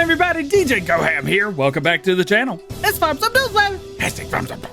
everybody? DJ GoHam here. Welcome back to the channel. It's Farms Up News, baby.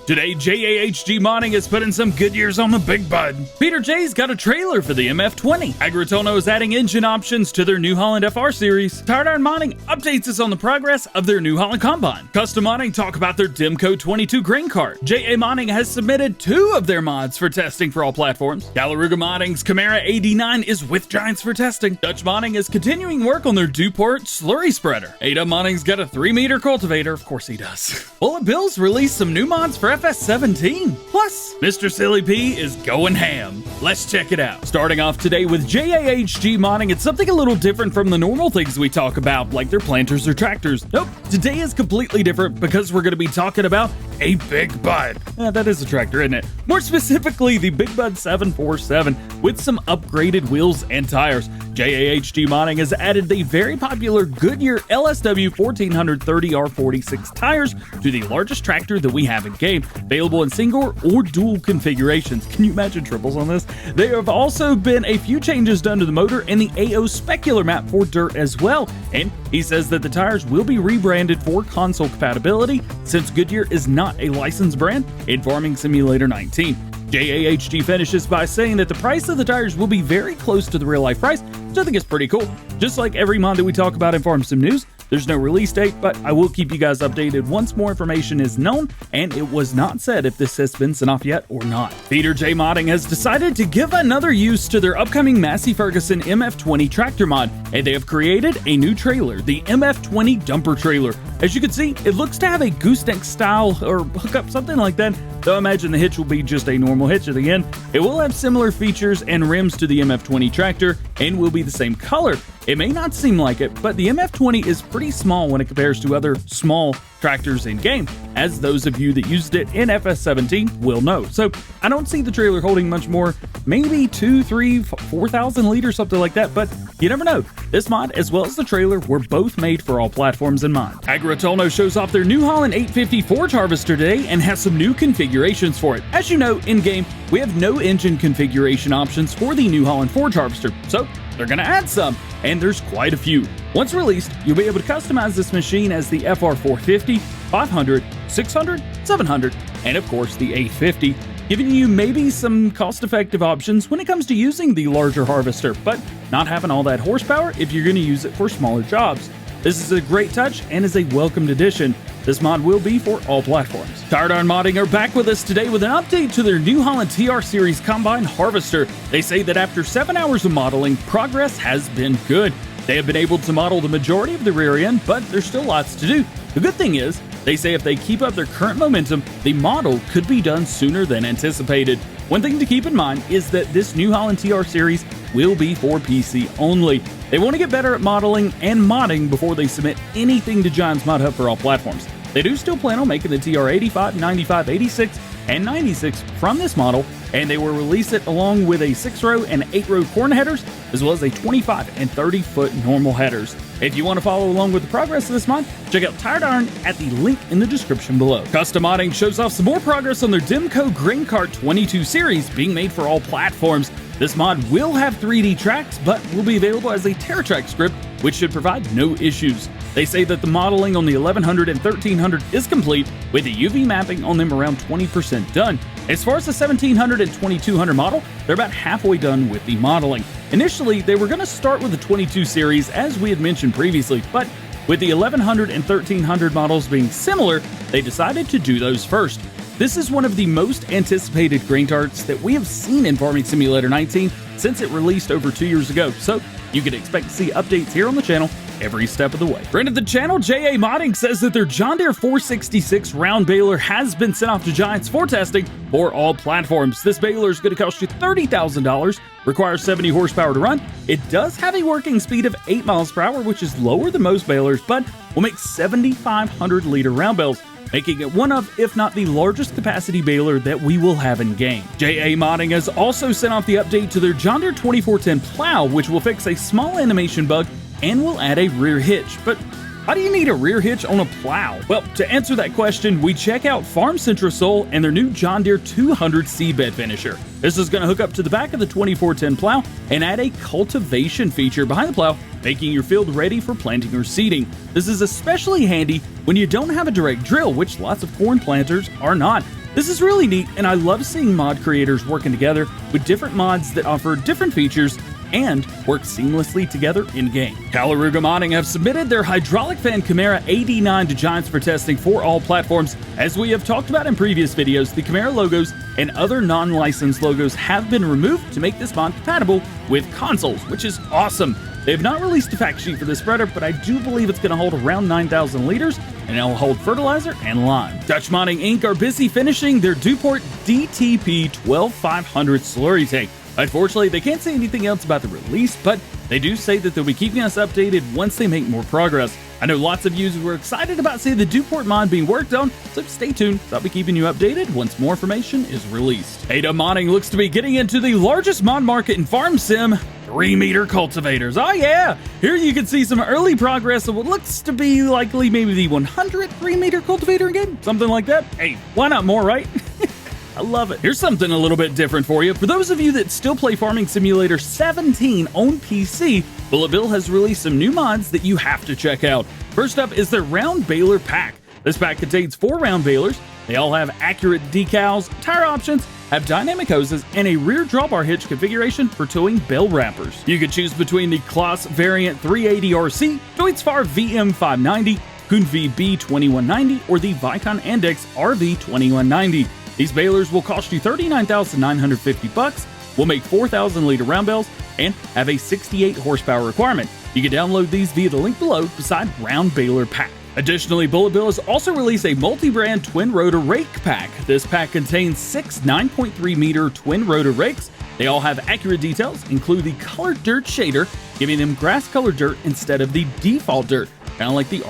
Today, JAHG Modding is putting some good years on the Big Bud. Peter J's got a trailer for the MF20. Agritono is adding engine options to their New Holland FR series. Tired Iron Modding updates us on the progress of their New Holland Combine. Custom Modding talk about their Demco 22 grain cart. JA Modding has submitted 2 of their mods for testing for all platforms. Galaruga Modding's Chimera 89 is with Giants for testing. Dutch Modding is continuing work on their Duport Slurry spreader. Ada Modding's got a 3 meter cultivator. Of course he does. BulletBill's released some new mods for FS17. Plus, MrSealyp is going ham. Let's check it out. Starting off today with JAHG Modding, it's something a little different from the normal things we talk about, like their planters or tractors. Nope, today is completely different because we're going to be talking about a Big Bud. That is a tractor, isn't it? More specifically, the Big Bud 747 with some upgraded wheels and tires. JAHG Modding has added the very popular Goodyear LSW 1430 R46 tires to the largest tractor that we have in game, available in single or dual configurations. Can you imagine triples on this? There have also been a few changes done to the motor and the AO specular map for dirt as well, and he says that the tires will be rebranded for console compatibility since Goodyear is not a licensed brand in Farming Simulator 19. JAHG finishes by saying that the price of the tires will be very close to the real life price, which I think is pretty cool. Just like every mod that we talk about in Farm Sim News, there's no release date, but I will keep you guys updated once more information is known, and it was not said if this has been sent off yet or not. Peter J Modding has decided to give another use to their upcoming Massey Ferguson MF20 tractor mod, and they have created a new trailer, the MF20 dumper trailer. As you can see, it looks to have a gooseneck style or hookup, something like that, though I imagine the hitch will be just a normal hitch at the end. It will have similar features and rims to the MF20 tractor and will be the same color. It may not seem like it, but the MF20 is pretty small when it compares to other small tractors in game, as those of you that used it in FS17 will know. So I don't see the trailer holding much more, maybe 2, 3, 4,000 liters, something like that, but you never know. This mod, as well as the trailer, were both made for all platforms in mind. Agritono shows off their New Holland 850 forage harvester today and has some new configurations for it. As you know, in game, we have no engine configuration options for the New Holland forage harvester, so they're gonna add some, and there's quite a few. Once released, you'll be able to customize this machine as the FR450, 500, 600, 700, and of course the 850, giving you maybe some cost-effective options when it comes to using the larger harvester, but not having all that horsepower if you're gonna use it for smaller jobs. This is a great touch and is a welcomed addition. This mod will be for all platforms. Tired Iron Modding are back with us today with an update to their New Holland TR Series Combine Harvester. They say that after 7 hours of modeling, progress has been good. They have been able to model the majority of the rear end, but there's still lots to do. The good thing is, they say if they keep up their current momentum, the model could be done sooner than anticipated. One thing to keep in mind is that this New Holland TR Series will be for PC only. They want to get better at modeling and modding before they submit anything to Giants Mod Hub for all platforms. They do still plan on making the TR 85, 95, 86, and 96 from this model, and they will release it along with a 6-row and 8-row corn headers, as well as a 25 and 30-foot normal headers. If you want to follow along with the progress of this mod, check out Tired Iron at the link in the description below. Custom Modding shows off some more progress on their Demco Grain Cart 22 series being made for all platforms. This mod will have 3D tracks, but will be available as a TerraTrack script, which should provide no issues. They say that the modeling on the 1100 and 1300 is complete, with the UV mapping on them around 20% done. As far as the 1700 and 2200 model, they're about halfway done with the modeling. Initially, they were going to start with the 22 series, as we had mentioned previously, but with the 1100 and 1300 models being similar, they decided to do those first. This is one of the most anticipated grain carts that we have seen in Farming Simulator 19 since it released over 2 years ago, so you can expect to see updates here on the channel every step of the way. Friend of the channel, JA Modding, says that their John Deere 466 round baler has been sent off to Giants for testing for all platforms. This baler is going to cost you $30,000, requires 70 horsepower to run. It does have a working speed of 8 miles per hour, which is lower than most balers, but will make 7,500 liter round bales, making it one of, if not the largest capacity baler that we will have in game. JA Modding has also sent off the update to their John Deere 2410 plow, which will fix a small animation bug and will add a rear hitch. But Why do you need a rear hitch on a plow? Well, to answer that question, we check out Farm Central Soul and their new John Deere 200 seedbed finisher. This is going to hook up to the back of the 2410 plow and add a cultivation feature behind the plow, making your field ready for planting or seeding. This is especially handy when you don't have a direct drill, which lots of corn planters are not. This is really neat, and I love seeing mod creators working together with different mods that offer different features and work seamlessly together in-game. Calaruga Modding have submitted their hydraulic fan Chimera 89 to Giants for testing for all platforms. As we have talked about in previous videos, the Chimera logos and other non-licensed logos have been removed to make this mod compatible with consoles, which is awesome. They have not released a fact sheet for this spreader, but I do believe it's going to hold around 9,000 liters, and it'll hold fertilizer and lime. Dutch Modding Inc. are busy finishing their Duport DTP 12500 slurry tank. Unfortunately, they can't say anything else about the release, but they do say that they'll be keeping us updated once they make more progress. I know lots of you were excited about seeing the Duport mod being worked on, so stay tuned. I'll be keeping you updated once more information is released. Ada Modding looks to be getting into the largest mod market in farm sim, 3-meter cultivators. Oh yeah! Here you can see some early progress of what looks to be likely maybe the 100 3-meter cultivator game, something like that. Hey, why not more, right? I love it. Here's something a little bit different for you. For those of you that still play Farming Simulator 17 on PC, BulletBill has released some new mods that you have to check out. First up is the round baler pack. This pack contains 4 round balers. They all have accurate decals, tire options, have dynamic hoses, and a rear drawbar hitch configuration for towing bale wrappers. You can choose between the Kloss Variant 380 RC, Deutz-Fahr VM590, Kunvi B2190, or the Vicon Andex RV2190. These balers will cost you $39,950, will make 4,000 liter round bales, and have a 68 horsepower requirement. You can download these via the link below beside round baler pack. Additionally, BulletBill has also released a multi-brand twin rotor rake pack. This pack contains 6 9.3 meter twin rotor rakes. They all have accurate details, include the colored dirt shader, giving them grass colored dirt instead of the default dirt, kind of like the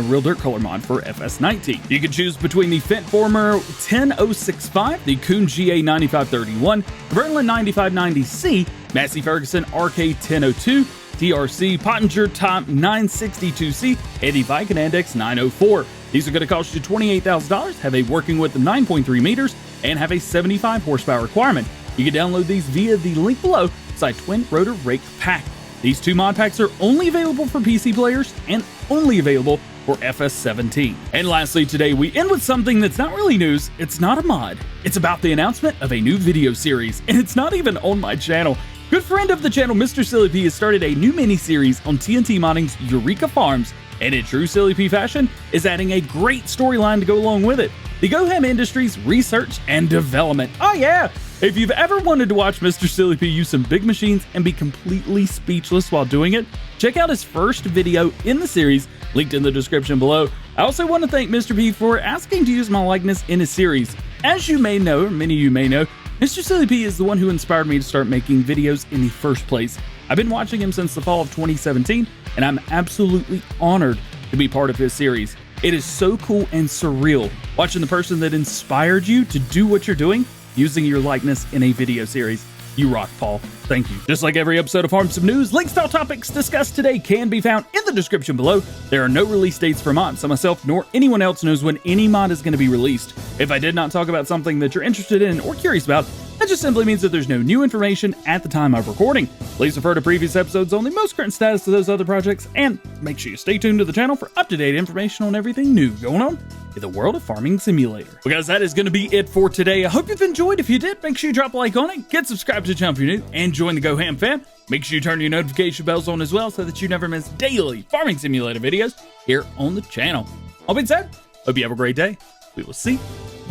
Real Dirt Color mod for FS19. You can choose between the Fentformer 10065, the Kuhn GA 9531, Verlin 9590C, Massey Ferguson RK 1002, TRC Pottinger Top 962C, and the Vicon Andex 904. These are going to cost you $28,000, have a working width of 9.3 meters, and have a 75 horsepower requirement. You can download these via the link below beside Twin Rotor Rake Pack. These 2 mod packs are only available for PC players and only available for FS17. And lastly, today we end with something that's not really news. It's not a mod. It's about the announcement of a new video series, and it's not even on my channel. Good friend of the channel, MrSealyp, has started a new mini-series on TNT Modding's Eureka Farms, and in true Sealyp fashion, is adding a great storyline to go along with it. The GoHam Industries Research and Development. Oh yeah! If you've ever wanted to watch MrSealyp use some big machines and be completely speechless while doing it, check out his first video in the series, linked in the description below. I also want to thank Mr. P for asking to use my likeness in his series. As you may know, or many of you may know, MrSealyp is the one who inspired me to start making videos in the first place. I've been watching him since the fall of 2017, and I'm absolutely honored to be part of his series. It is so cool and surreal watching the person that inspired you to do what you're doing using your likeness in a video series. You rock, Paul. Thank you. Just like every episode of Farm Sim News, links to all topics discussed today can be found in the description below. There are no release dates for mods, so myself nor anyone else knows when any mod is going to be released. If I did not talk about something that you're interested in or curious about, that just simply means that there's no new information at the time of recording. Please refer to previous episodes on the most current status of those other projects, and make sure you stay tuned to the channel for up-to-date information on everything new going on in the world of Farming Simulator. Well guys, that is going to be it for today. I hope you've enjoyed. If you did, make sure you drop a like on it, get subscribed to the channel if you're new, and join the GoHam fam. Make sure you turn your notification bells on as well so that you never miss daily Farming Simulator videos here on the channel. All being said, hope you have a great day. We will see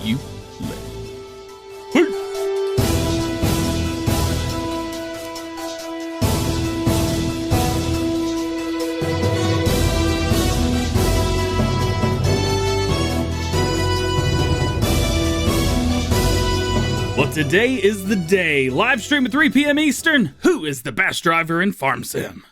you later. Peace. Well, today is the day. Live stream at 3 p.m. Eastern. Who is the best driver in Farm Sim?